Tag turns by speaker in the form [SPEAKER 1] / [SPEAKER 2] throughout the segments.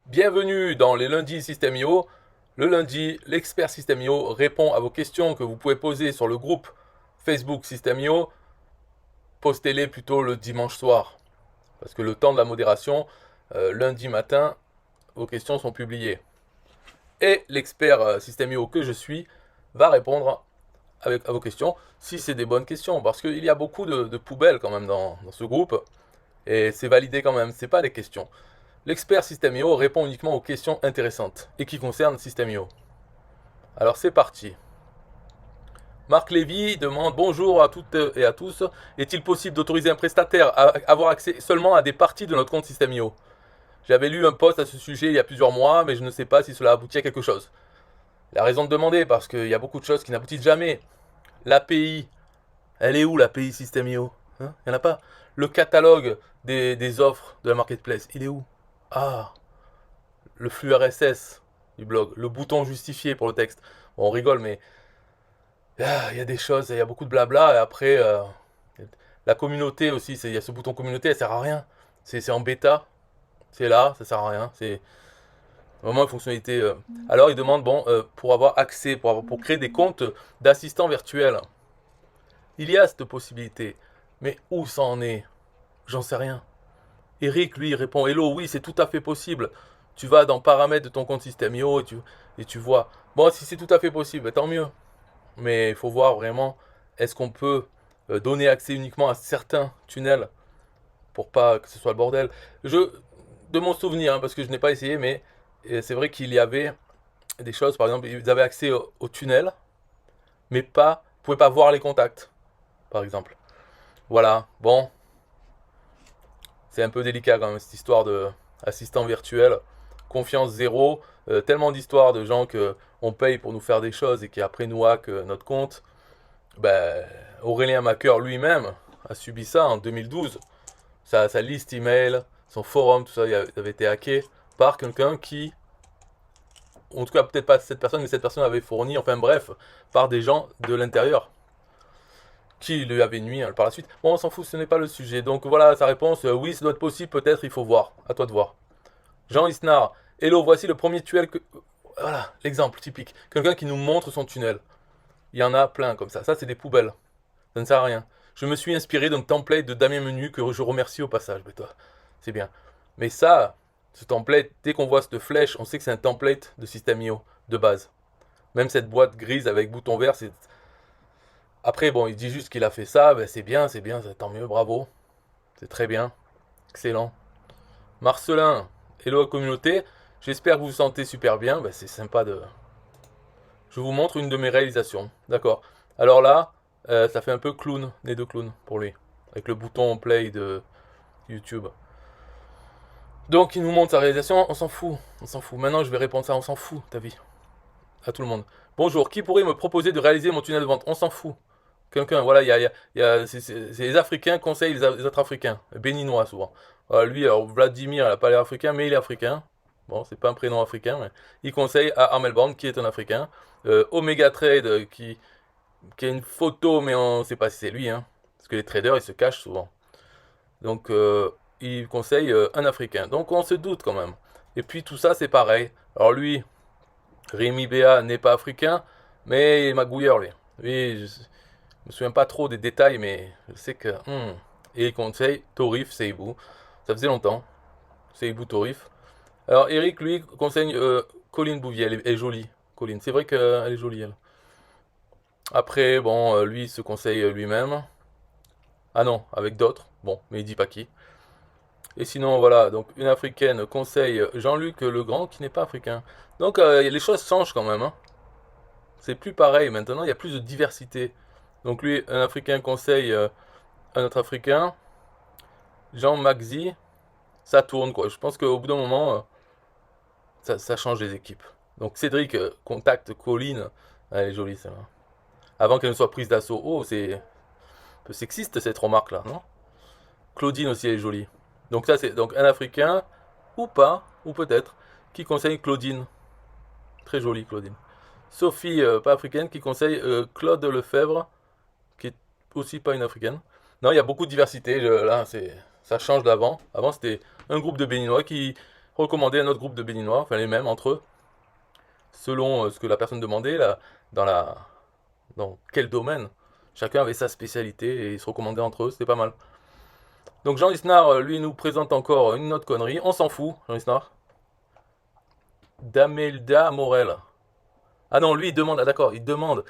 [SPEAKER 1] Bienvenue dans les lundis System.io. Le lundi, l'expert System.io répond à vos questions que vous pouvez poser sur le groupe Facebook System.io. Postez-les plutôt le dimanche soir, parce que le temps de la modération, lundi matin, vos questions sont publiées. Et l'expert System.io que je suis va répondre à vos questions, si c'est des bonnes questions, parce qu'il y a beaucoup de poubelles quand même dans ce groupe, et c'est validé quand même, c'est pas des questions. L'expert System.io répond uniquement aux questions intéressantes et qui concernent System.io. Alors c'est parti. Marc Lévy demande bonjour à toutes et à tous. Est-il possible d'autoriser un prestataire à avoir accès seulement à des parties de notre compte System.io? J'avais lu un post à ce sujet il y a plusieurs mois, mais je ne sais pas si cela aboutit à quelque chose. La raison de demander, parce qu'il y a beaucoup de choses qui n'aboutissent jamais. L'API, elle est où l'API System.io? Il n'y en a pas. Le catalogue des offres de la marketplace, il est où? Ah, le flux RSS du blog, le bouton justifié pour le texte. Bon, on rigole, mais il y a des choses, il y a beaucoup de blabla. Et après, la communauté aussi, il y a ce bouton communauté, elle sert à rien. C'est en bêta, c'est là, ça sert à rien. C'est vraiment une fonctionnalité. Alors, il demande, bon, pour avoir accès, pour créer des comptes d'assistants virtuels. Il y a cette possibilité, mais où ça en est? J'en sais rien. Eric, lui, il répond hello, oui, c'est tout à fait possible. Tu vas dans paramètres de ton compte System.io et tu vois. Bon, si c'est tout à fait possible, tant mieux. Mais il faut voir vraiment, est-ce qu'on peut donner accès uniquement à certains tunnels pour pas que ce soit le bordel. De mon souvenir, parce que je n'ai pas essayé, mais c'est vrai qu'il y avait des choses, par exemple, ils avaient accès au tunnel, mais pas, ils ne pouvaient pas voir les contacts, par exemple. Voilà, bon, c'est un peu délicat quand même cette histoire de assistant virtuel. Confiance zéro. Tellement d'histoires de gens que on paye pour nous faire des choses et qui après nous hack notre compte. Ben, Aurélien Macker lui-même a subi ça en 2012. Sa liste email, son forum, tout ça, il avait été hacké par quelqu'un qui, en tout cas peut-être pas cette personne, mais cette personne avait fourni, enfin bref, par des gens de l'intérieur qui lui avait nuit par la suite. Bon, on s'en fout, ce n'est pas le sujet. Donc voilà sa réponse. Oui, ça doit être possible, peut-être, il faut voir. À toi de voir. Jean Isnard. Hello, voici le premier tunnel que. Voilà, l'exemple typique. Quelqu'un qui nous montre son tunnel. Il y en a plein comme ça. Ça, c'est des poubelles. Ça ne sert à rien. Je me suis inspiré d'un template de Damien Menu que je remercie au passage. Mais toi, c'est bien. Mais ça, ce template, dès qu'on voit cette flèche, on sait que c'est un template de System.io de base. Même cette boîte grise avec bouton vert, c'est. Après, bon, il dit juste qu'il a fait ça, ben c'est bien, tant mieux, bravo. C'est très bien, excellent. Marcelin, hello communauté, j'espère que vous vous sentez super bien, ben c'est sympa de. Je vous montre une de mes réalisations, d'accord. Alors là, ça fait un peu clown, les deux clowns pour lui, avec le bouton play de YouTube. Donc il nous montre sa réalisation, on s'en fout, on s'en fout. Maintenant je vais répondre ça, on s'en fout, ta vie. À tout le monde. Bonjour, qui pourrait me proposer de réaliser mon tunnel de vente? On s'en fout. Quelqu'un, voilà, c'est les Africains conseillent les autres Africains, béninois souvent. Voilà, lui, alors Vladimir, il n'a pas l'air africain, mais il est africain. Bon, c'est pas un prénom africain, mais il conseille à Armel Brand, qui est un africain. Omega Trade, qui a une photo, mais on ne sait pas si c'est lui, hein, parce que les traders, ils se cachent souvent. Donc, il conseille un africain. Donc, on se doute quand même. Et puis, tout ça, c'est pareil. Alors, lui, Rémi Béa n'est pas africain, mais il est magouilleur, lui. Lui, je me souviens pas trop des détails, mais je sais que. Et il conseille Torif Seibou. Ça faisait longtemps. Seibou Torif. Alors, Eric, lui, conseille Colline Bouvier. Elle est jolie, Colline. C'est vrai qu'elle est jolie, elle. Après, bon, lui, il se conseille lui-même. Ah non, avec d'autres. Bon, mais il dit pas qui. Et sinon, voilà, donc une africaine conseille Jean-Luc Legrand, qui n'est pas africain. Donc, les choses changent quand même, hein. C'est plus pareil maintenant, il y a plus de diversité. Donc lui, un Africain conseille un autre Africain. Jean Maxi, ça tourne quoi. Je pense qu'au bout d'un moment, ça change les équipes. Donc Cédric contacte Colline. Elle est jolie celle-là. Avant qu'elle ne soit prise d'assaut. Oh, c'est un peu sexiste cette remarque là, non? Claudine aussi elle est jolie. Donc ça c'est donc un Africain, ou pas, ou peut-être, qui conseille Claudine. Très jolie Claudine. Sophie, pas africaine, qui conseille Claude Lefebvre, qui est aussi pas une africaine. Non, il y a beaucoup de diversité. Là, ça change d'avant. Avant, c'était un groupe de Béninois qui recommander un autre groupe de béninois, enfin les mêmes entre eux, selon ce que la personne demandait, là, dans quel domaine. Chacun avait sa spécialité et ils se recommandaient entre eux, c'était pas mal. Donc Jean Isnard, lui, nous présente encore une autre connerie. On s'en fout, Jean Isnard. D'Amelda Morel. Ah non, lui, il demande, ah d'accord, il demande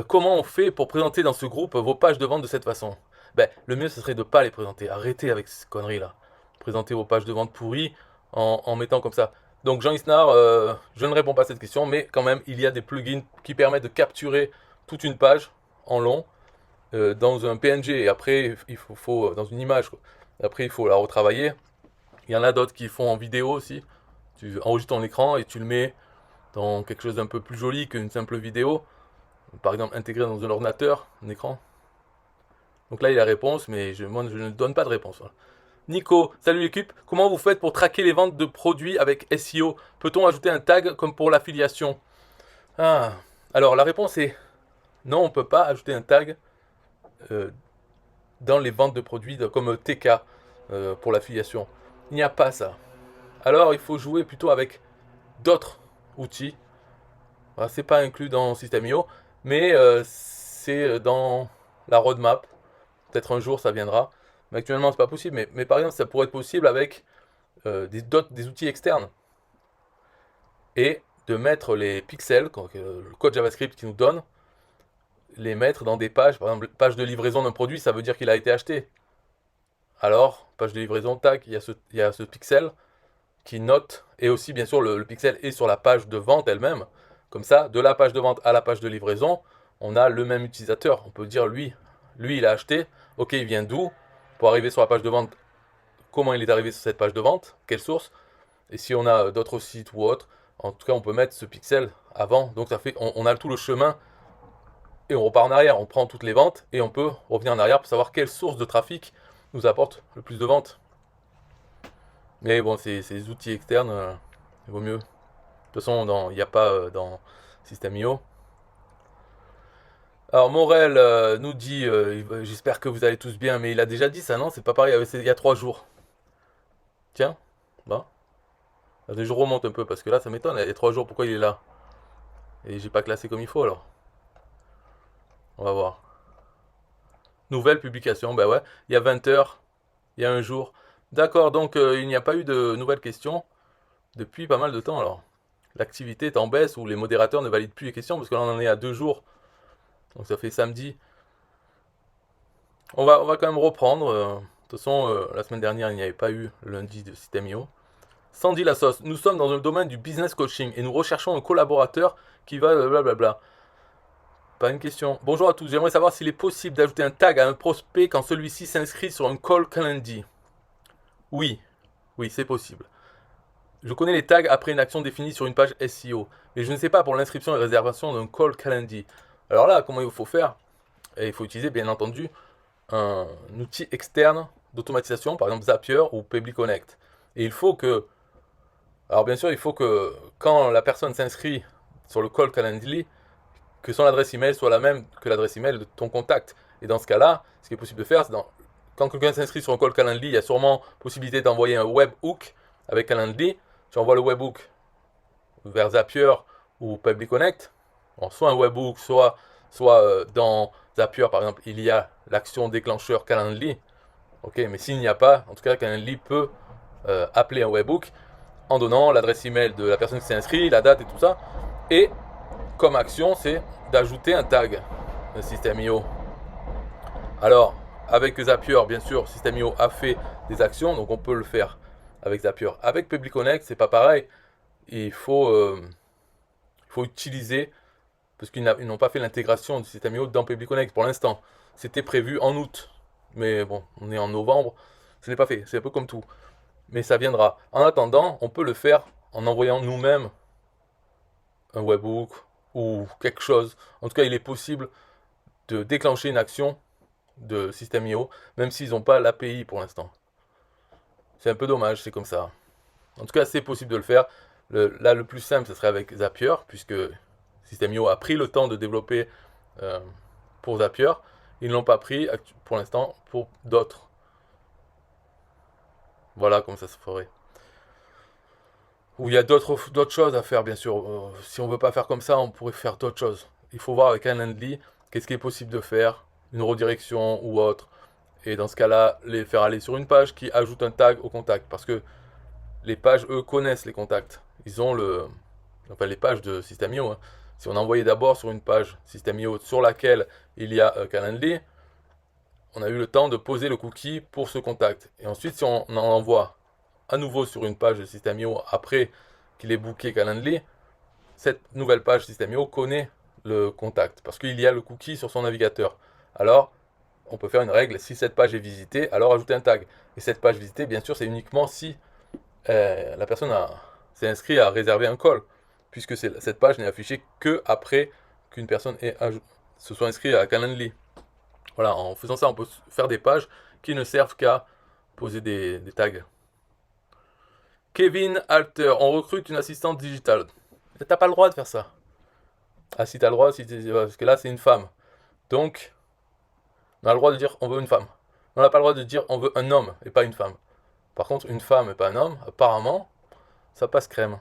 [SPEAKER 1] comment on fait pour présenter dans ce groupe vos pages de vente de cette façon. Ben, le mieux, ce serait de ne pas les présenter. Arrêtez avec ces conneries-là. Présentez vos pages de vente pourries en mettant comme ça. Donc Jean Isnard, je ne réponds pas à cette question, mais quand même, il y a des plugins qui permettent de capturer toute une page en long dans un PNG et après il faut dans une image quoi. Après il faut la retravailler. Il y en a d'autres qui font en vidéo aussi. Tu enregistres ton écran et tu le mets dans quelque chose d'un peu plus joli qu'une simple vidéo. Par exemple intégré dans un ordinateur, un écran. Donc là il y a la réponse, mais moi je ne donne pas de réponse. Voilà. Nico, salut l'équipe, comment vous faites pour traquer les ventes de produits avec SEO? Peut-on ajouter un tag comme pour l'affiliation? Ah, alors la réponse est non, on ne peut pas ajouter un tag euh, dans les ventes de produits comme TK pour l'affiliation. Il n'y a pas ça. Alors il faut jouer plutôt avec d'autres outils. Voilà, c'est pas inclus dans System.io, mais c'est dans la roadmap. Peut-être un jour ça viendra. Mais actuellement c'est pas possible. Mais par exemple ça pourrait être possible avec des outils externes. Et de mettre les pixels, le code JavaScript qui nous donne, les mettre dans des pages. Par exemple, page de livraison d'un produit, ça veut dire qu'il a été acheté. Alors, page de livraison, tac, il y a ce pixel qui note, et aussi bien sûr le pixel est sur la page de vente elle-même. Comme ça, de la page de vente à la page de livraison, on a le même utilisateur. On peut dire lui il a acheté, ok, il vient d'où? Pour arriver sur la page de vente, comment il est arrivé sur cette page de vente? Quelle source? Et si on a d'autres sites ou autres, en tout cas on peut mettre ce pixel avant. Donc ça fait, on a tout le chemin et on repart en arrière. On prend toutes les ventes et on peut revenir en arrière pour savoir quelle source de trafic nous apporte le plus de ventes. Mais bon, ces outils externes, il vaut mieux. De toute façon, il n'y a pas dans System.io. Alors Morel nous dit, j'espère que vous allez tous bien, mais il a déjà dit ça, non? C'est pas pareil, il y a 3 jours. Tiens, bah. Je remonte un peu parce que là ça m'étonne, il y a 3 jours, pourquoi il est là? Et j'ai pas classé comme il faut alors. On va voir. Nouvelle publication, bah ouais, il y a 20 heures, il y a un jour. D'accord, donc il n'y a pas eu de nouvelles questions depuis pas mal de temps alors. L'activité est en baisse ou les modérateurs ne valident plus les questions parce que là on en est à 2 jours. Donc ça fait samedi. On va quand même reprendre. De toute façon, la semaine dernière il n'y avait pas eu le lundi de System.io. Sandy la sauce, nous sommes dans le domaine du business coaching et nous recherchons un collaborateur qui va blablabla. Pas une question. Bonjour à tous, j'aimerais savoir s'il est possible d'ajouter un tag à un prospect quand celui-ci s'inscrit sur un call calendar. Oui, oui, c'est possible. Je connais les tags après une action définie sur une page SEO, mais je ne sais pas pour l'inscription et réservation d'un call calendar. Alors là, comment il faut faire? Et il faut utiliser bien entendu un outil externe d'automatisation, par exemple Zapier ou Pebble Connect. Et il faut que, alors bien sûr, il faut que quand la personne s'inscrit sur le call calendar, que son adresse email soit la même que l'adresse email de ton contact. Et dans ce cas-là, ce qui est possible de faire, c'est quand quelqu'un s'inscrit sur un call Calendly, il y a sûrement possibilité d'envoyer un webhook avec Calendly. Tu envoies le webhook vers Zapier ou Pebble Connect. Bon, soit un webhook, soit dans Zapier, par exemple, il y a l'action déclencheur Calendly. Ok, mais s'il n'y a pas, en tout cas, Calendly peut appeler un webhook en donnant l'adresse email de la personne qui s'est inscrite, la date et tout ça. Et comme action, c'est d'ajouter un tag de System.io. Alors, avec Zapier, bien sûr, System.io a fait des actions, donc on peut le faire avec Zapier. Avec Pebble Connect, c'est pas pareil. Il faut utiliser, parce qu'ils n'ont pas fait l'intégration du System.io dans Pebble Connect pour l'instant. C'était prévu en août, mais bon, on est en novembre, ce n'est pas fait, c'est un peu comme tout. Mais ça viendra. En attendant, on peut le faire en envoyant nous-mêmes un webhook ou quelque chose. En tout cas, il est possible de déclencher une action de System.io, même s'ils n'ont pas l'API pour l'instant. C'est un peu dommage, c'est comme ça. En tout cas, c'est possible de le faire. Là, le plus simple, ce serait avec Zapier, puisque System.io a pris le temps de développer pour Zapier. Ils ne l'ont pas pris pour l'instant pour d'autres. Voilà comme ça se ferait. Où il y a d'autres choses à faire, bien sûr. Si on veut pas faire comme ça, on pourrait faire d'autres choses. Il faut voir avec un Calendly qu'est-ce qui est possible de faire, une redirection ou autre. Et dans ce cas-là, les faire aller sur une page qui ajoute un tag au contact. Parce que les pages, eux, connaissent les contacts. Ils ont enfin, les pages de System.io. Hein. Si on envoyait d'abord sur une page System.io sur laquelle il y a Calendly, on a eu le temps de poser le cookie pour ce contact. Et ensuite, si on en envoie à nouveau sur une page de System.io après qu'il ait booké Calendly, cette nouvelle page System.io connaît le contact parce qu'il y a le cookie sur son navigateur. Alors, on peut faire une règle, si cette page est visitée, alors ajouter un tag. Et cette page visitée, bien sûr, c'est uniquement si la personne s'est inscrite à réserver un call, puisque cette page n'est affichée que après qu'une personne se soit inscrite à Calendly. Voilà, en faisant ça, on peut faire des pages qui ne servent qu'à poser des tags. Kevin Alter, on recrute une assistante digitale. T'as pas le droit de faire ça. Ah, si t'as le droit, parce que là, c'est une femme. Donc, on a le droit de dire on veut une femme. On n'a pas le droit de dire on veut un homme et pas une femme. Par contre, une femme et pas un homme, apparemment, ça passe crème.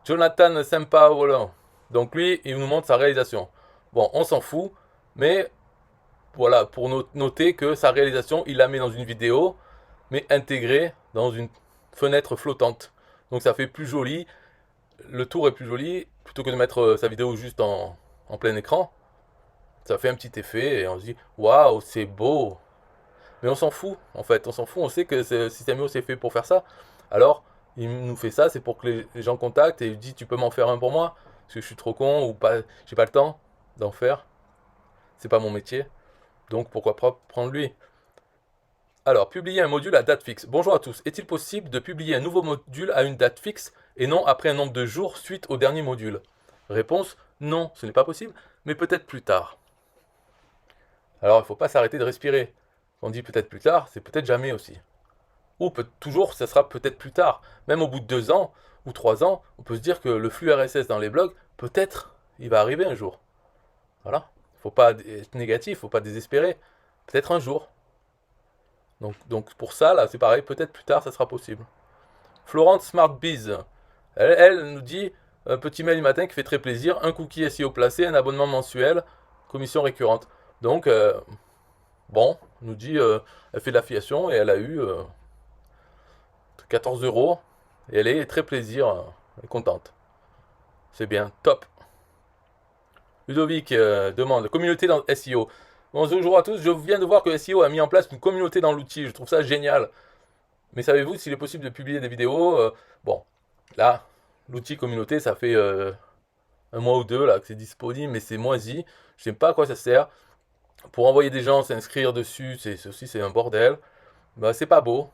[SPEAKER 1] Jonathan Sampaolo. Donc lui, il nous montre sa réalisation. Bon, on s'en fout, mais voilà, pour noter que sa réalisation, il la met dans une vidéo, mais intégrée dans une fenêtre flottante. Donc ça fait plus joli, le tour est plus joli, plutôt que de mettre sa vidéo juste en plein écran. Ça fait un petit effet et on se dit waouh, c'est beau. Mais on s'en fout, en fait, on s'en fout, on sait que System.io c'est fait pour faire ça. Alors, il nous fait ça, c'est pour que les gens contactent et il dit tu peux m'en faire un pour moi parce que je suis trop con ou pas, j'ai pas le temps d'en faire. C'est pas mon métier. Donc pourquoi pas prendre lui. Alors, publier un module à date fixe. Bonjour à tous. Est-il possible de publier un nouveau module à une date fixe et non après un nombre de jours suite au dernier module? Réponse, non, ce n'est pas possible, mais peut-être plus tard. Alors, il ne faut pas s'arrêter de respirer. Quand on dit peut-être plus tard, c'est peut-être jamais aussi. Ou toujours, ça sera peut-être plus tard. Même au bout de 2 ans ou 3 ans, on peut se dire que le flux RSS dans les blogs, peut-être, il va arriver un jour. Voilà. Il ne faut pas être négatif, il ne faut pas désespérer. Peut-être un jour. Donc pour ça, là, c'est pareil, peut-être plus tard, ça sera possible. Florence Smartbiz, elle nous dit un petit mail du matin qui fait très plaisir, un cookie SEO placé, un abonnement mensuel, commission récurrente. Donc, bon, nous dit, elle fait de l'affiliation et elle a eu 14 euros et elle est très plaisir, elle est contente. C'est bien, top. Ludovic demande, communauté dans SEO. Bonjour à tous, je viens de voir que SEO a mis en place une communauté dans l'outil, je trouve ça génial. Mais savez-vous s'il est possible de publier des vidéos bon, là, l'outil communauté, ça fait un mois ou deux là que c'est disponible, mais c'est moisi. Je sais pas à quoi ça sert. Pour envoyer des gens s'inscrire dessus, c'est un bordel. Bah, c'est pas beau.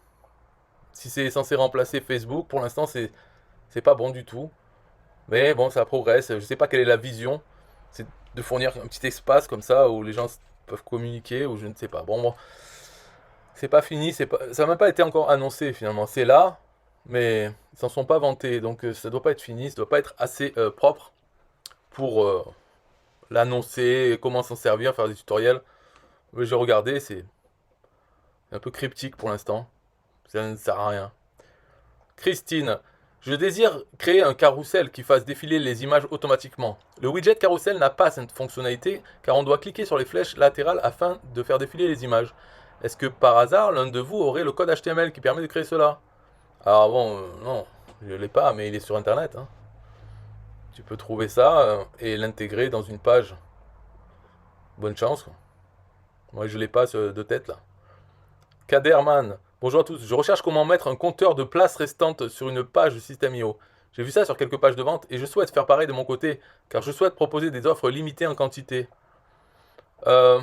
[SPEAKER 1] Si c'est censé remplacer Facebook, pour l'instant, c'est pas bon du tout. Mais bon, ça progresse. Je sais pas quelle est la vision. C'est de fournir un petit espace comme ça où les gens peuvent communiquer, ou je ne sais pas. Bon, c'est pas fini, ça n'a même pas été encore annoncé finalement. C'est là, mais ils s'en sont pas vantés. Donc ça doit pas être fini, ça doit pas être assez propre pour l'annoncer, comment s'en servir, faire des tutoriels. Mais j'ai regardé, c'est un peu cryptique pour l'instant. Ça ne sert à rien. Christine, je désire créer un carrousel qui fasse défiler les images automatiquement. Le widget carrousel n'a pas cette fonctionnalité car on doit cliquer sur les flèches latérales afin de faire défiler les images. Est-ce que par hasard l'un de vous aurait le code HTML qui permet de créer cela? Alors bon, non, je l'ai pas, mais il est sur internet. Hein. Tu peux trouver ça et l'intégrer dans une page. Bonne chance. Moi je l'ai pas de tête là. Kaderman, bonjour à tous. Je recherche comment mettre un compteur de places restantes sur une page System.io. J'ai vu ça sur quelques pages de vente et je souhaite faire pareil de mon côté, car je souhaite proposer des offres limitées en quantité. Ça,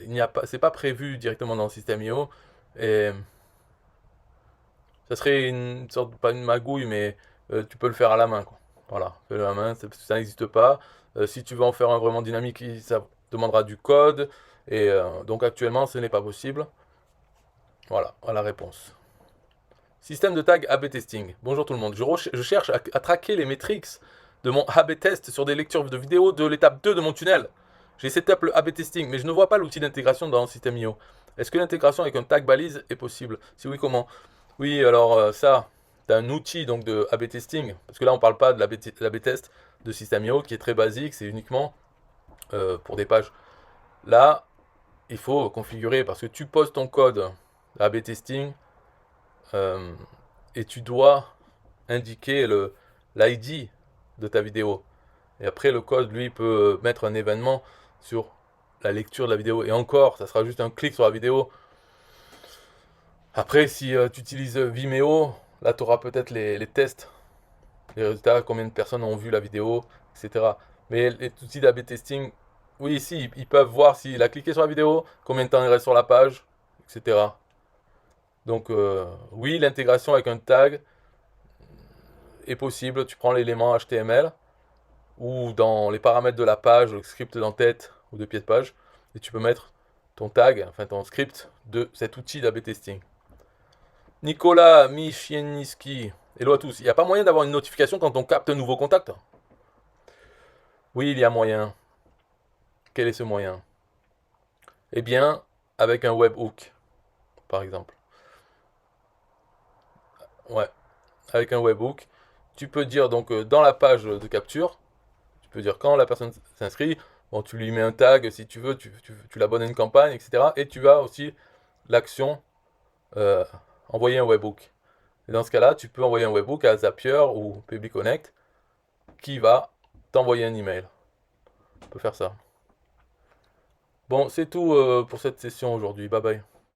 [SPEAKER 1] il n'y a pas, c'est pas prévu directement dans System.io et ça serait une sorte, pas une magouille, mais tu peux le faire à la main, quoi. Voilà, fais-le à la main, ça n'existe pas. Si tu veux en faire un vraiment dynamique, ça demandera du code. Et donc actuellement, ce n'est pas possible. Voilà la réponse. Système de tag A/B testing. Bonjour tout le monde. Je cherche à traquer les métriques de mon A/B test sur des lectures de vidéos de l'étape 2 de mon tunnel. J'ai setup le A/B testing, mais je ne vois pas l'outil d'intégration dans System.io. Est-ce que l'intégration avec un tag balise est possible? Si oui, comment? Oui, alors ça, tu as un outil donc de A/B testing, parce que là on parle pas de l'A/B test de System.io qui est très basique, c'est uniquement pour des pages. Là, il faut configurer parce que tu poses ton code A/B testing euh, et tu dois indiquer l'ID de ta vidéo. Et après, le code, lui, peut mettre un événement sur la lecture de la vidéo. Et encore, ça sera juste un clic sur la vidéo. Après, si tu utilises Vimeo, là, tu auras peut-être les tests, les résultats, combien de personnes ont vu la vidéo, etc. Mais les outils d'A/B testing, oui, ici, ils peuvent voir s'il a cliqué sur la vidéo, combien de temps il reste sur la page, etc. Donc, oui, l'intégration avec un tag est possible. Tu prends l'élément HTML ou dans les paramètres de la page, le script d'en-tête ou de pied de page, et tu peux mettre ton tag, enfin ton script de cet outil d'A/B testing. Nicolas Michieniski, hello à tous. Il n'y a pas moyen d'avoir une notification quand on capte un nouveau contact? Oui, il y a moyen. Quel est ce moyen? Eh bien, avec un webhook, par exemple. Ouais, avec un webhook, tu peux dire donc dans la page de capture, tu peux dire quand la personne s'inscrit, bon, tu lui mets un tag si tu veux, tu l'abonnes à une campagne, etc. Et tu as aussi l'action euh, envoyer un webhook. Et dans ce cas-là, tu peux envoyer un webhook à Zapier ou PubliConnect qui va t'envoyer un email. On peut faire ça. Bon, c'est tout pour cette session aujourd'hui. Bye bye.